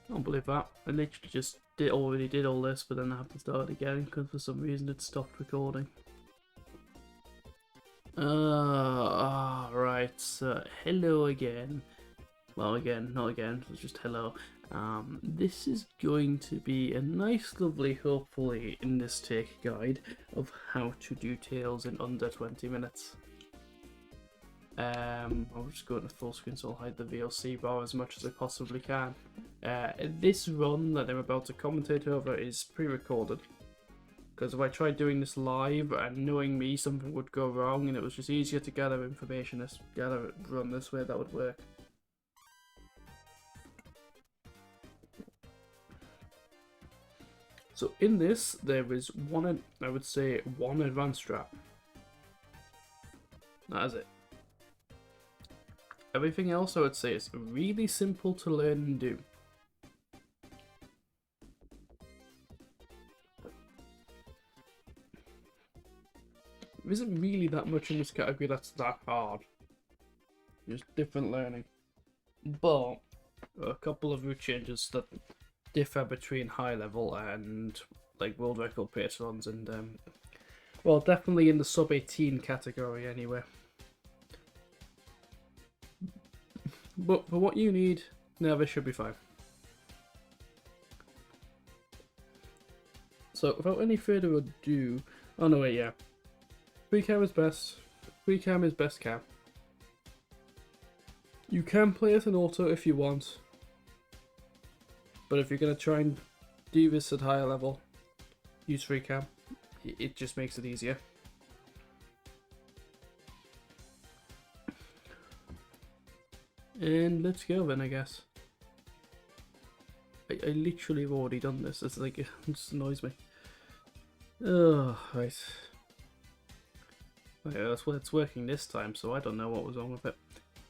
Don't believe that. I literally just already did all this, but then I have to start again because for some reason it stopped recording. Right, so hello again. Well, again, not again, it's just hello. This is going to be a nice, lovely, hopefully, in this take guide of how to do Tales in under 20 minutes. I'll just go into full screen so I'll hide the VLC bar as much as I possibly can. This run that I'm about to commentate over is pre-recorded. Because if I tried doing this live and knowing me, something would go wrong and it was just easier to gather information, run this way, that would work. So in this, there is one advanced trap. That is it. Everything else I would say is really simple to learn and do. There isn't really that much in this category that's that hard. Just different learning. But a couple of route changes that differ between high level and like world record pace runs and well, definitely in the sub 18 category anyway. But for what you need, no, this should be fine. So without any further ado, oh no wait, yeah. Free cam is best. Free cam is best cam. You can play it in auto if you want. But if you're going to try and do this at higher level, use free cam. It just makes it easier. And let's go then, I guess. I literally have already done this. It's like, it just annoys me. Oh, right. Okay, that's what it's working this time, so I don't know what was wrong with it.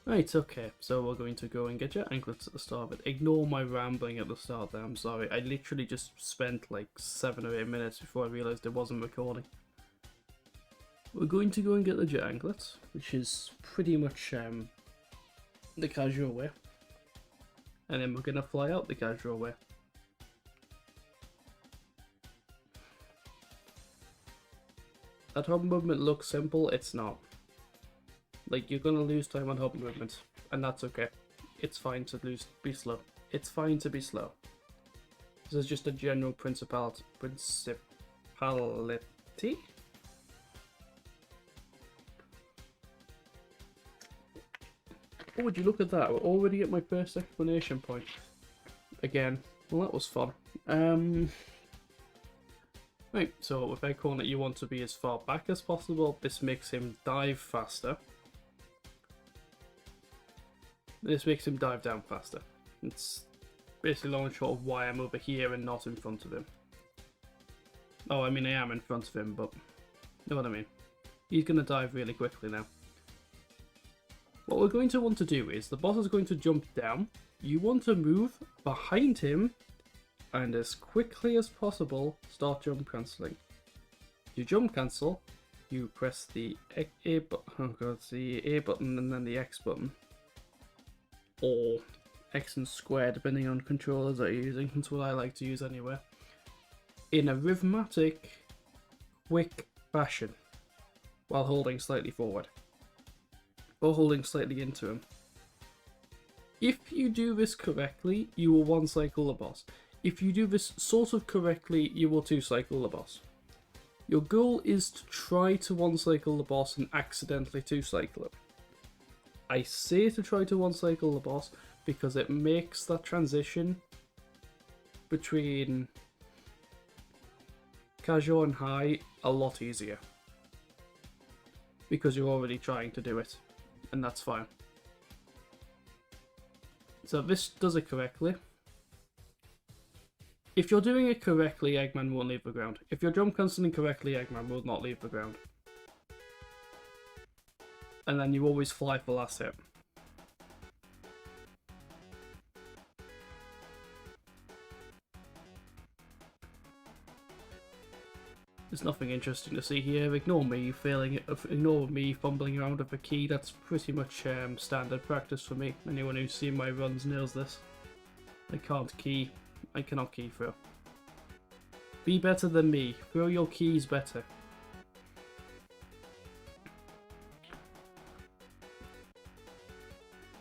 Right, okay, so we're going to go and get your anklets at the start of it. Ignore my rambling at the start there, I'm sorry. I literally just spent like 7 or 8 minutes before I realised it wasn't recording. We're going to go and get the jet anklets, which is pretty much the casual way. And then we're going to fly out the casual way. That hub movement looks simple, it's not. Like, you're gonna lose time on hub movement, and that's okay. It's fine to be slow. It's fine to be slow. This is just a general principality. Oh, would you look at that? We're already at my first explanation point. Again, well, that was fun. Right, so with Acorn that you want to be as far back as possible, this makes him dive faster. This makes him dive down faster. It's basically long and short of why I'm over here and not in front of him. Oh, I mean I am in front of him, but you know what I mean. He's going to dive really quickly now. What we're going to want to do is, the boss is going to jump down. You want to move behind him and as quickly as possible start jump cancelling. You jump cancel, you press the A button and then the X button. Or X and square depending on controllers that you're using. That's what I like to use anyway. In a rhythmic, quick fashion while holding slightly forward. Or holding slightly into him. If you do this correctly, you will one cycle the boss. If you do this sort of correctly, you will two cycle the boss. Your goal is to try to one cycle the boss and accidentally two cycle it. I say to try to one cycle the boss because it makes that transition between casual and high a lot easier. Because you're already trying to do it, and that's fine. So this does it correctly. If you're doing it correctly, Eggman won't leave the ground. If you're jump cancelling correctly, Eggman will not leave the ground. And then you always fly for last hit. There's nothing interesting to see here. Ignore me ignore me fumbling around with a key. That's pretty much standard practice for me. Anyone who's seen my runs knows this. I can't key. I cannot key through. Be better than me. Throw your keys better.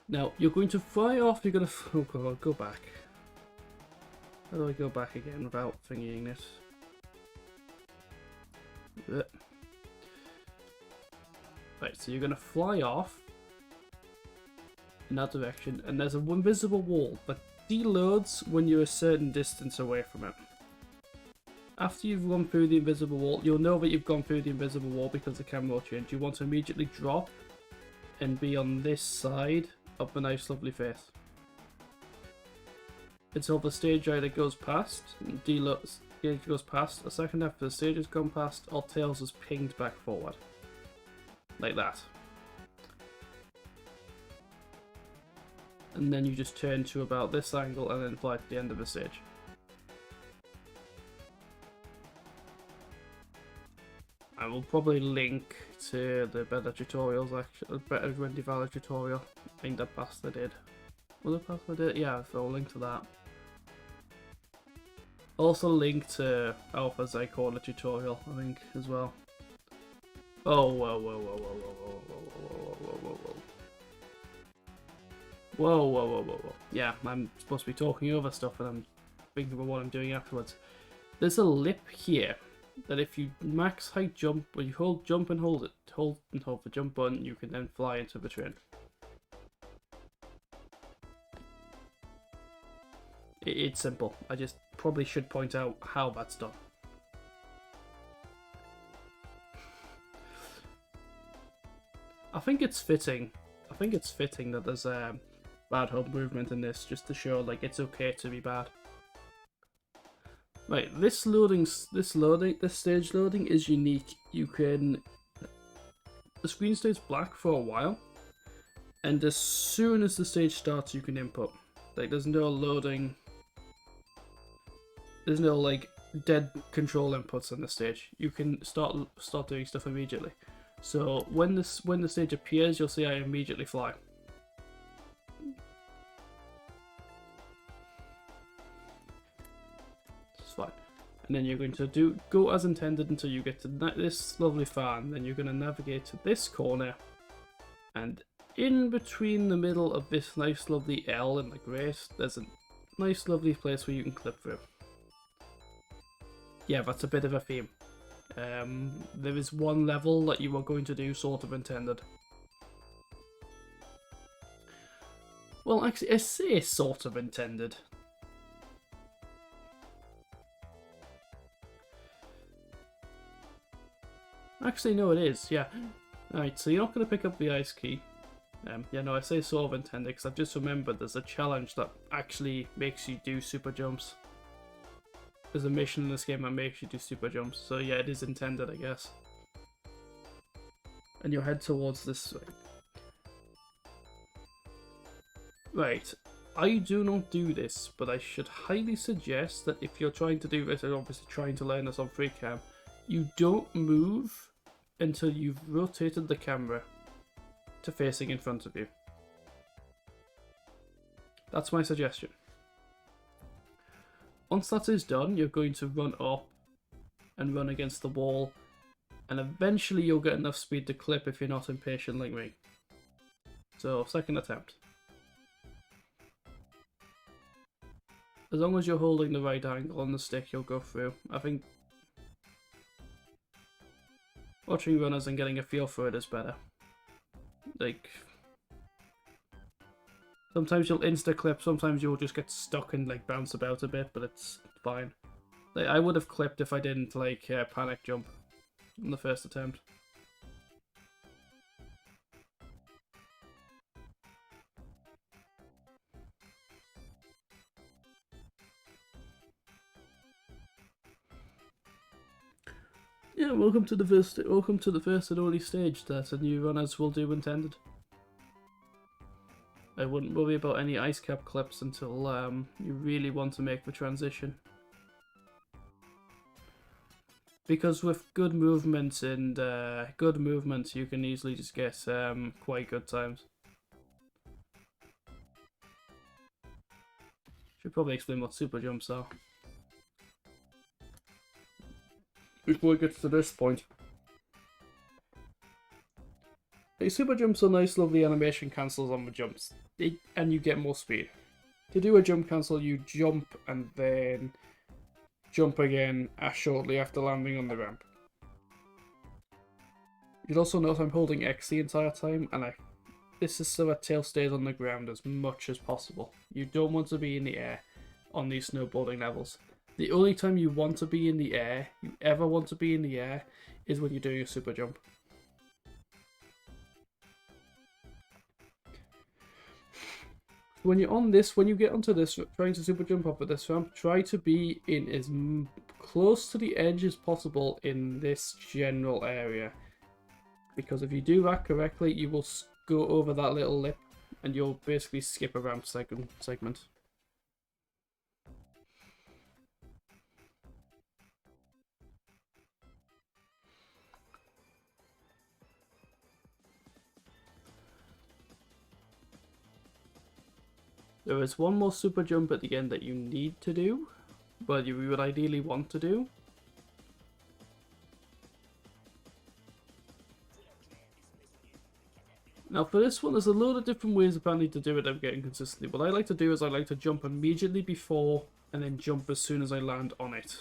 Now, you're going to fly off, you're going to... Oh god, go back. How do I go back again without thingying this? Right, so you're going to fly off in that direction, and there's an invisible wall that deloads when you're a certain distance away from it. After you've run through the invisible wall, you'll know that you've gone through the invisible wall because the camera will change. You want to immediately drop and be on this side of the nice lovely face. Until the stage either goes past, stage goes past, a second after the stage has gone past, or Tails is pinged back forward. Like that. And then you just turn to about this angle and then fly to the end of the stage. I will probably link to the better tutorials, actually, better Wendy Valor tutorial. I think that Basta did. Was it Basta did? Yeah, so I'll link to that. Also link to Alpha Zycorner tutorial, I think, as well. Oh, whoa, whoa, whoa, whoa, whoa, whoa, whoa, whoa, whoa, whoa. Whoa, whoa, whoa, whoa, whoa. Yeah, I'm supposed to be talking over stuff and I'm thinking about what I'm doing afterwards. There's a lip here that if you max height jump, when you hold jump and hold it, hold the jump button, you can then fly into the train. It's simple. I just probably should point out how that's done. I think it's fitting. I think it's fitting that there's bad hub movement in this, just to show like it's okay to be bad. Right, this stage loading is unique. You can, the screen stays black for a while, and as soon as the stage starts, you can input. Like there's no loading. There's no like dead control inputs on the stage. You can start doing stuff immediately. So when the stage appears, you'll see I immediately fly. It's fine. And then you're going to go as intended until you get to this lovely fan. Then you're going to navigate to this corner, and in between the middle of this nice lovely L and the grate, there's a nice lovely place where you can clip through. Yeah, that's a bit of a theme. There is one level that you are going to do sort of intended. Well, actually, I say sort of intended. Actually, no, it is, yeah. Alright, so you're not going to pick up the ice key. Yeah, no, I say sort of intended because I've just remembered there's a challenge that actually makes you do super jumps. There's a mission in this game that makes you do super jumps, so yeah, it is intended, I guess. And you'll head towards this way. Right, I do not do this, but I should highly suggest that if you're trying to do this, and obviously trying to learn this on FreeCam, you don't move until you've rotated the camera to facing in front of you. That's my suggestion. Once that is done, you're going to run up and run against the wall, and eventually you'll get enough speed to clip if you're not impatient like me. So, second attempt. As long as you're holding the right angle on the stick, you'll go through. I think watching runners and getting a feel for it is better. Like, sometimes you'll insta-clip, sometimes you'll just get stuck and like bounce about a bit, but it's fine. Like, I would have clipped if I didn't like panic jump on the first attempt. Yeah, welcome to the first and only stage that the new runners will do intended. I wouldn't worry about any ice cap clips until you really want to make the transition. Because with good movement and you can easily just get quite good times. Should probably explain what super jumps are before we get to this point. A super jump's a nice lovely animation, cancels on the jumps, and you get more speed. To do a jump cancel, you jump and then jump again shortly after landing on the ramp. You'll also notice I'm holding X the entire time, and this is so that tail stays on the ground as much as possible. You don't want to be in the air on these snowboarding levels. The only time you want to be in the air, you ever want to be in the air, is when you're doing a super jump. When you're on this, when you get onto this, trying to super jump off of this ramp, try to be in as close to the edge as possible in this general area. Because if you do that correctly, you will go over that little lip and you'll basically skip a ramp segment. There is one more super jump at the end that you need to do, but you would ideally want to do. Now for this one, there's a load of different ways apparently to do it I'm getting consistently. What I like to do is I like to jump immediately before and then jump as soon as I land on it.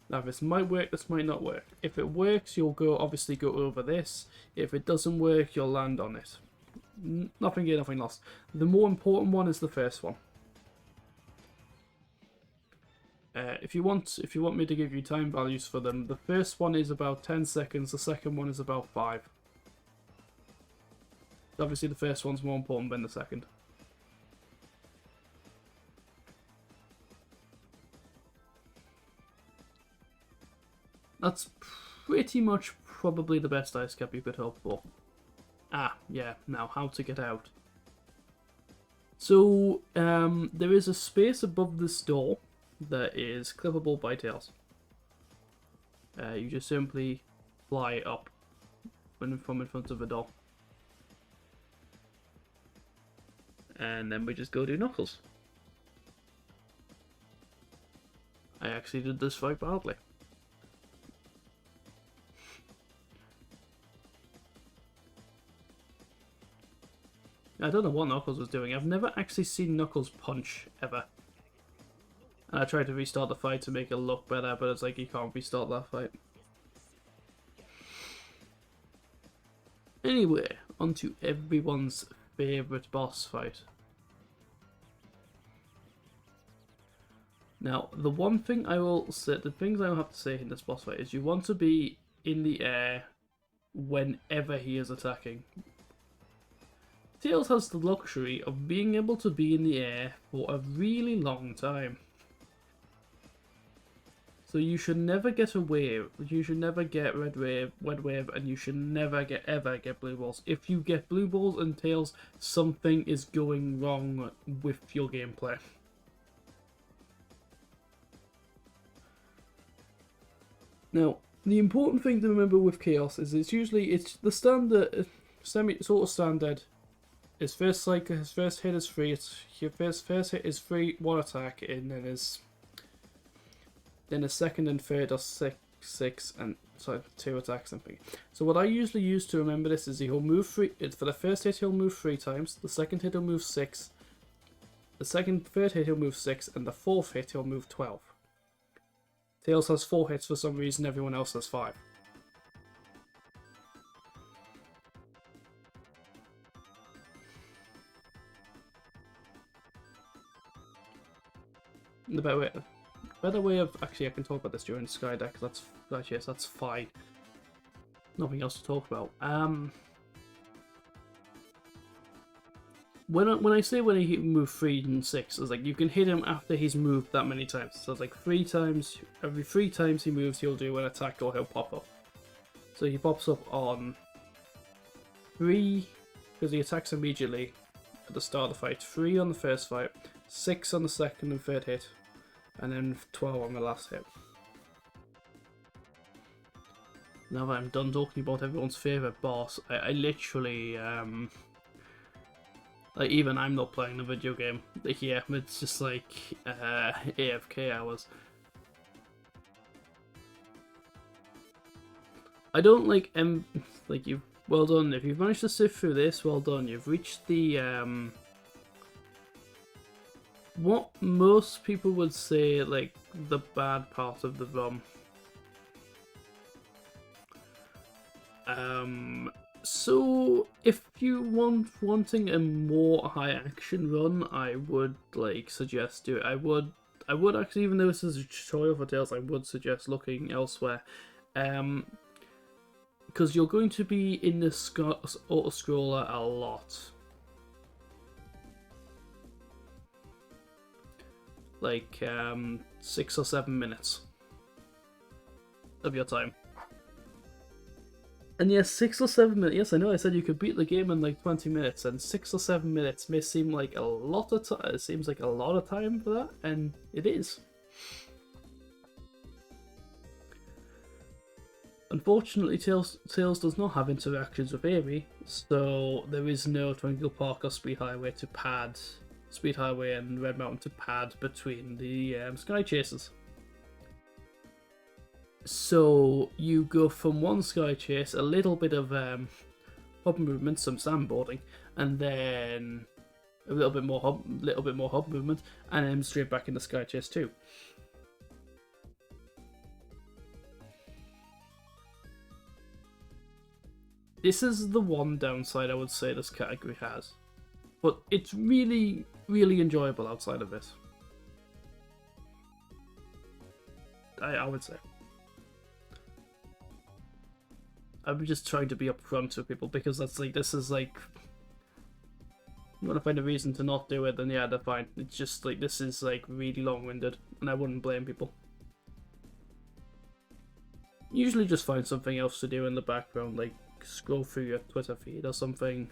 Now this might work, this might not work. If it works, you'll obviously go over this. If it doesn't work, you'll land on it. Nothing gained, nothing lost. The more important one is the first one. If you want me to give you time values for them, the first one is about 10 seconds, the second one is about 5. Obviously the first one's more important than the second. That's pretty much probably the best ice cap you could hope for. Yeah, now how to get out. So, there is a space above this door that is clippable by tails. You just simply fly up from in front of the door. And then we just go do Knuckles. I actually did this very badly. I don't know what Knuckles was doing. I've never actually seen Knuckles punch, ever. And I tried to restart the fight to make it look better, but it's like you can't restart that fight. Anyway, on to everyone's favourite boss fight. Now, the one thing I will say, the things I will have to say in this boss fight is you want to be in the air whenever he is attacking. Tails has the luxury of being able to be in the air for a really long time. So you should never get a wave, you should never get red wave, and you should never ever get blue balls. If you get blue balls and Tails, something is going wrong with your gameplay. Now, the important thing to remember with Chaos is it's the standard, sort of standard. His first hit is free. Your first hit is free, one attack, and then his second and third are six, and sorry, 2 attacks. Something. So what I usually use to remember this is he'll move for the first hit he'll move 3 times. The second hit he'll move 6. The third hit he'll move 6, and the fourth hit he'll move 12. Tails has 4 hits for some reason. Everyone else has 5. The better way of actually, I can talk about this during the Sky Deck. That's fine. Nothing else to talk about. When I say when he moved 3 and 6, it's like you can hit him after he's moved that many times. So it's like 3 times. Every 3 times he moves, he'll do an attack or he'll pop up. So he pops up on 3 because he attacks immediately at the start of the fight. 3 on the first fight, 6 on the second and third hit, and then 12 on the last hit. Now that I'm done talking about everyone's favourite boss, I literally Like, even I'm not playing the video game here. It's just like AFK hours. I don't like like you. Well done. If you've managed to sift through this, well done. You've reached the what most people would say like the bad part of the ROM. So if you wanting a more high action run, I would like suggest do it. I would actually, even though this is a tutorial for Tales, I would suggest looking elsewhere. Because you're going to be in the auto-scroller a lot. Like 6 or 7 minutes of your time. And yes, 6 or 7 minutes. Yes, I know I said you could beat the game in like 20 minutes, and 6 or 7 minutes may seem like a lot of time. It seems like a lot of time for that, and it is. Unfortunately, Tales does not have interactions with Amy, so there is no Twinkle Park or Speed Highway to pad. Speed Highway and Red Mountain to pad between the Sky Chasers. So you go from one Sky Chase, a little bit of hub movement, some sandboarding, and then a little bit more hub movement, and then straight back into Sky Chase 2. This is the one downside I would say this category has, but it's really, really enjoyable outside of this. I would say. I'm just trying to be upfront with people because that's like, this is like, you want to find a reason to not do it, then yeah, they're fine. It's just like, this is like really long-winded, and I wouldn't blame people. Usually just find something else to do in the background, like scroll through your Twitter feed or something.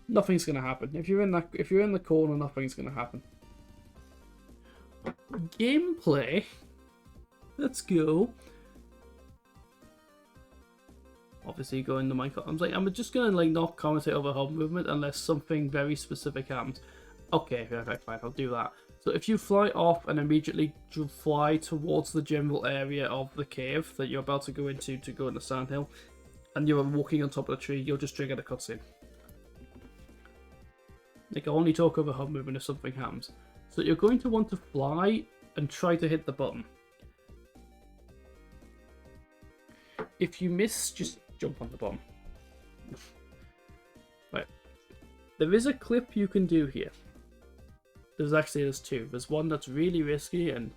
Nothing's gonna happen. If you're in the corner, nothing's gonna happen. Gameplay. Let's go. Obviously, go in the Minecraft. I'm just gonna like not commentate over hub movement unless something very specific happens. Okay, fine, I'll do that. So if you fly off and immediately fly towards the general area of the cave that you're about to go into to go into Sandhill, and you're walking on top of the tree, you'll just trigger the cutscene. Like, I'll only talk over hub movement if something happens. So you're going to want to fly and try to hit the button. If you miss, just jump on the button. Right. There is a clip you can do here. There's two. There's one that's really risky and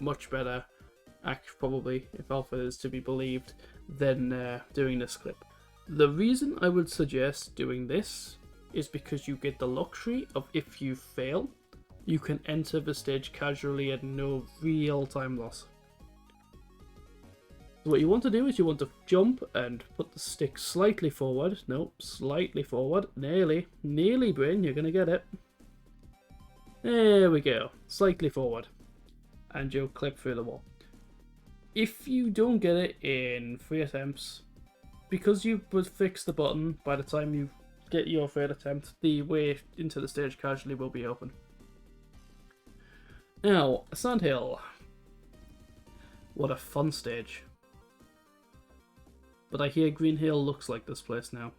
much better, probably, if Alpha is to be believed, than doing this clip. The reason I would suggest doing this is because you get the luxury of, if you fail, you can enter the stage casually at no real time loss. So what you want to do is you want to jump and put the stick slightly forward. Nope, slightly forward. Nearly, brain, you're going to get it. There we go, slightly forward. And you'll clip through the wall. If you don't get it in 3 attempts, because you would fix the button by the time you get your 3rd attempt, the way into the stage casually will be open. Now, Sandhill. What a fun stage. But I hear Green Hill looks like this place now.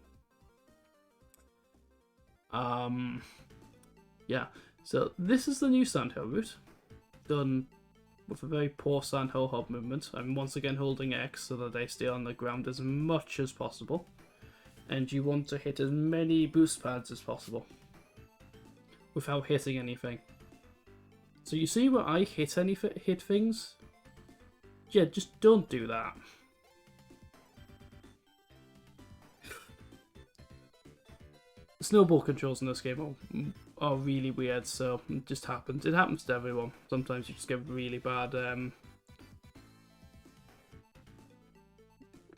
Yeah. So this is the new Sandhill route, done with a very poor Sandhill hub movement. I'm once again holding X so that they stay on the ground as much as possible. And you want to hit as many boost pads as possible without hitting anything. So you see where I hit things? Yeah, just don't do that. Snowball controls in this game are really weird, so it just happens. It happens to everyone. Sometimes you just get really bad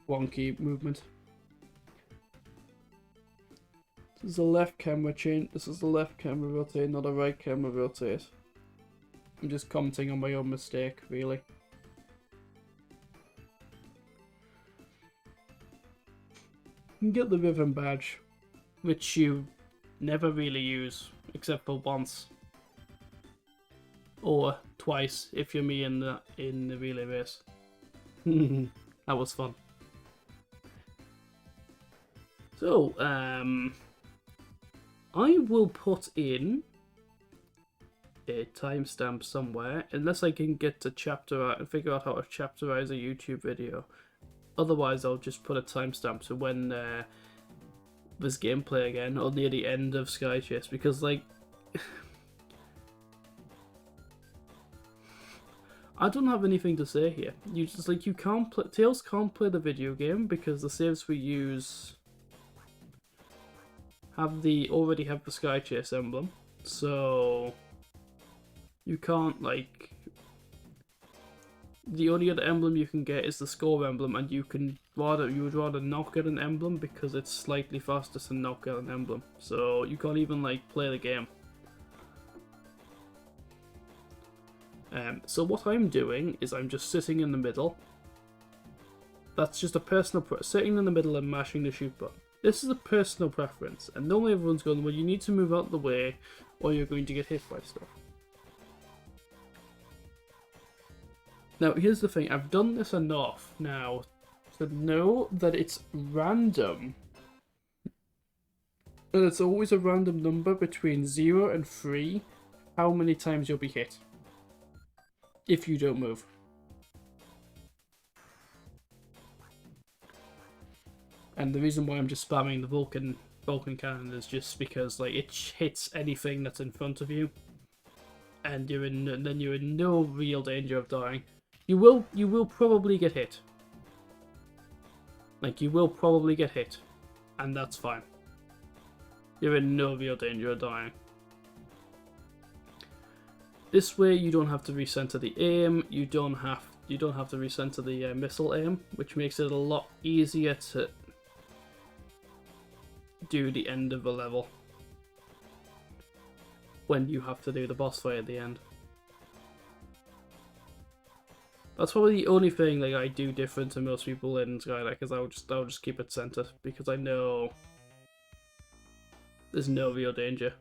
wonky movement. This is the left camera change. This is the left camera rotate, not a right camera rotate. I'm just commenting on my own mistake, really. You can get the rhythm badge. which you never really use except for once or twice if you're me in the relay race. That was fun. So I will put in a timestamp somewhere, unless I can get to chapter and figure out how to chapterize a YouTube video. Otherwise, I'll just put a timestamp to when there's gameplay again, or near the end of Sky Chase, because like I don't have anything to say here. You just like you can't play. Tails can't play the video game because the saves we use already have the Sky Chase emblem, so you can't like. The only other emblem you can get is the score emblem, and you would rather not get an emblem because it's slightly faster to not get an emblem. So you can't even like play the game. So what I'm doing is I'm just sitting in the middle. That's just a personal sitting in the middle and mashing the shoot button. This is a personal preference, and normally everyone's going, well, you need to move out of the way or you're going to get hit by stuff. Now, here's the thing. I've done this enough now to know that it's random. And it's always a random number between 0 and 3 how many times you'll be hit if you don't move. And the reason why I'm just spamming the Vulcan cannon is just because like it hits anything that's in front of you, and you're in no real danger of dying. You will probably get hit. Like you will probably get hit, and that's fine. You're in no real danger of dying. This way, you don't have to recenter the aim. You don't have to recenter the missile aim, which makes it a lot easier to do the end of a level when you have to do the boss fight at the end. That's probably the only thing like I do different to most people in Skylack, is I'll just keep it centered because I know there's no real danger.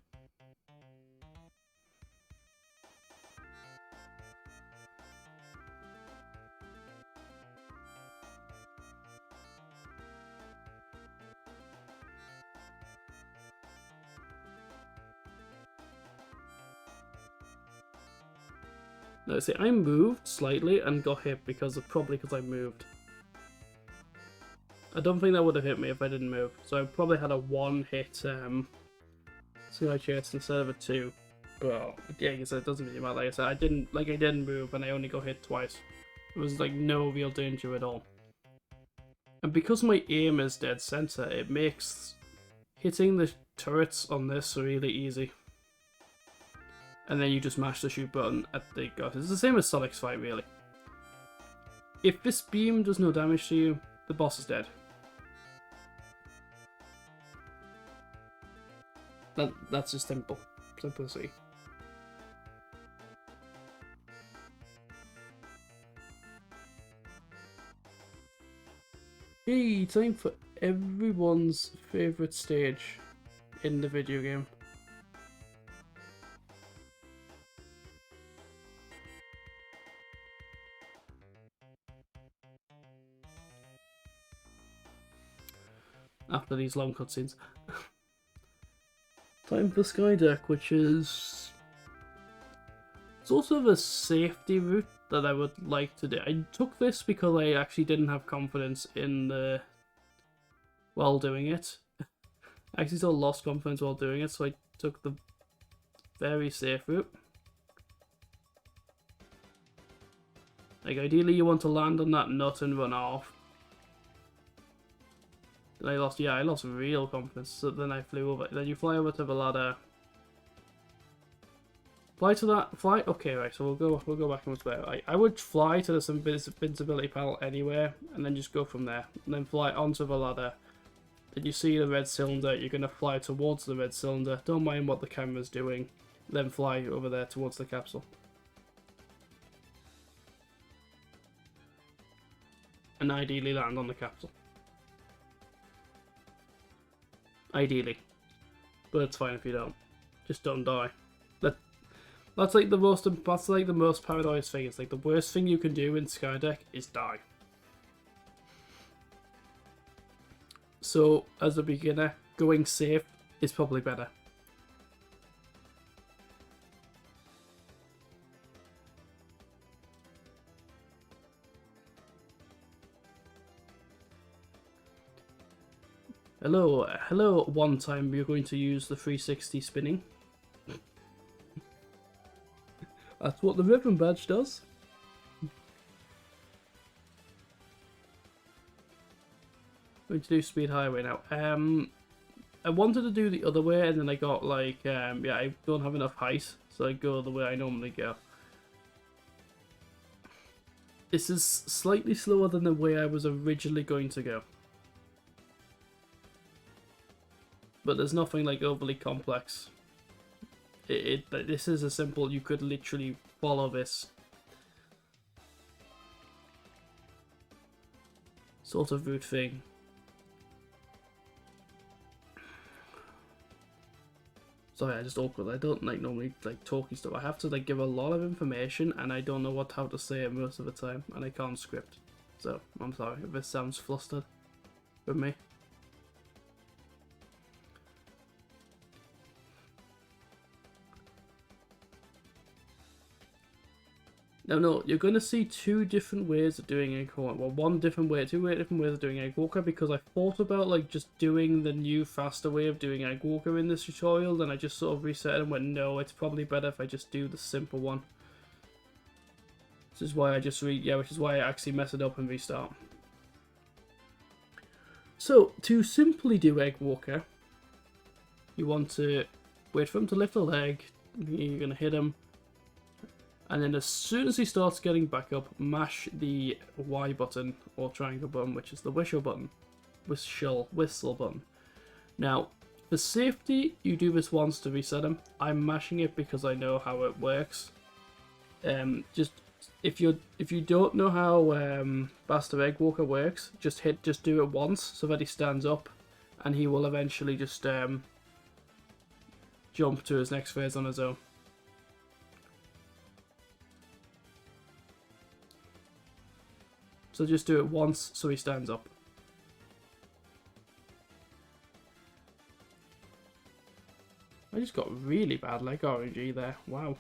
No, see, I moved slightly and got hit probably because I moved. I don't think that would have hit me if I didn't move. So I probably had a 1-hit Sky Chase instead of a 2. But yeah, like I said, it doesn't really matter. Like I said, I didn't move and I only got hit twice. It was like no real danger at all. And because my aim is dead center, it makes hitting the turrets on this really easy. And then you just mash the shoot button at the gut. It's the same as Sonic's fight, really. If this beam does no damage to you, the boss is dead. That's just simple. Simplicity. Hey, time for everyone's favourite stage in the video game. After these long cutscenes. Time for Skydeck, which is sort of a safety route that I would like to do. I took this because I actually didn't have confidence in while doing it. I actually still lost confidence while doing it, so I took the very safe route. Like, ideally you want to land on that nut and run off. Then I lost real confidence, so then I flew over. Then you fly over to the ladder. Okay, right, so we'll go back and forth. I would fly to this invincibility panel anywhere, and then just go from there. And then fly onto the ladder. Then you see the red cylinder, you're going to fly towards the red cylinder. Don't mind what the camera's doing. Then fly over there towards the capsule. And ideally land on the capsule. Ideally. but it's fine if you don't. Just don't die. That's like the most paranoid thing. It's like the worst thing you can do in Skydeck is die. So as a beginner, going safe is probably better. Hello, one time you're going to use the 360 spinning. That's what the ribbon badge does. Going to do speed highway now. I wanted to do the other way, and then I got like, yeah, I don't have enough height, so I go the way I normally go. This is slightly slower than the way I was originally going to go. But there's nothing like overly complex. This is a simple, you could literally follow this sort of route thing. Sorry, I just awkward. I don't like normally like talking stuff. I have to like give a lot of information, and I don't know how to say it most of the time, and I can't script. So I'm sorry if this sounds flustered with me. No, you're going to see two different ways of doing Egg Walker. Well, two different ways of doing Egg Walker, because I thought about like just doing the new faster way of doing Egg Walker in this tutorial, then I just sort of reset it and went, no, it's probably better if I just do the simple one. Which is why I actually mess it up and restart. So, to simply do Egg Walker, you want to wait for him to lift a leg, you're going to hit him, and then as soon as he starts getting back up, mash the Y button, or triangle button, which is the whistle button. Whistle button. Now, for safety, you do this once to reset him. I'm mashing it because I know how it works. Just if you don't know how Faster Egg Walker works, just do it once so that he stands up, and he will eventually just jump to his next phase on his own. So just do it once so he stands up. I just got really bad leg RNG there. Wow.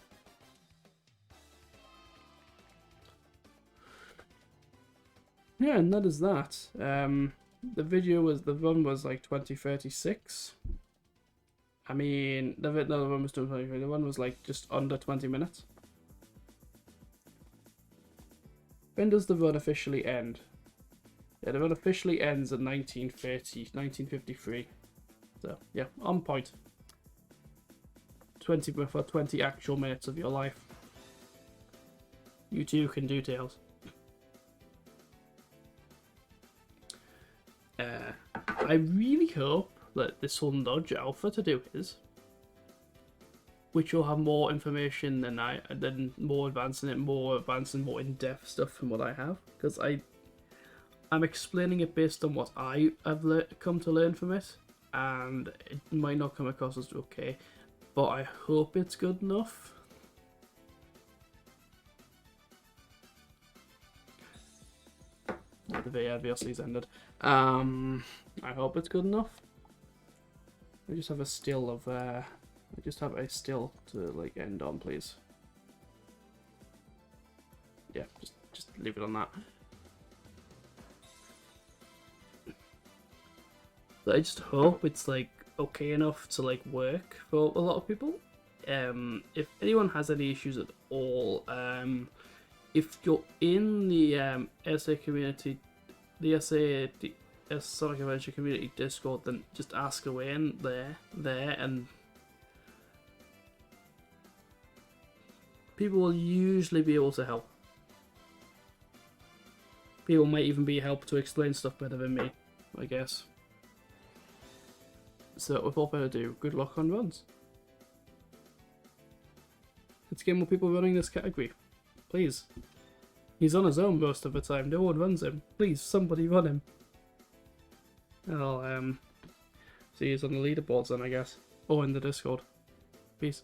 Yeah, and that is that. The run was like 2036. I mean, the run was 20. The run was like just under 20 minutes. When does the run officially end? Yeah, the run officially ends at 1953. So, yeah, on point. 20 actual minutes of your life. You too can do Tails. I really hope that this will nudge Alpha to do his, which will have more information than more advanced and more in-depth stuff from what I have, because I'm explaining it based on what I have come to learn from it, and it might not come across as okay, but I hope it's good enough. The VLC's ended. I hope it's good enough. I just have a still of I just have a still to like end on, please. Yeah, just leave it on that. But I just hope it's like okay enough to like work for a lot of people. If anyone has any issues at all, if you're in the SA community, the Sonic Adventure community Discord, then just ask away in there, and people will usually be able to help. People might even be able to explain stuff better than me, I guess. So without further ado, good luck on runs. Let's get more people running this category. Please. He's on his own most of the time. No one runs him. Please, somebody run him. I'll see he's on the leaderboards then, I guess. or in the Discord. Peace.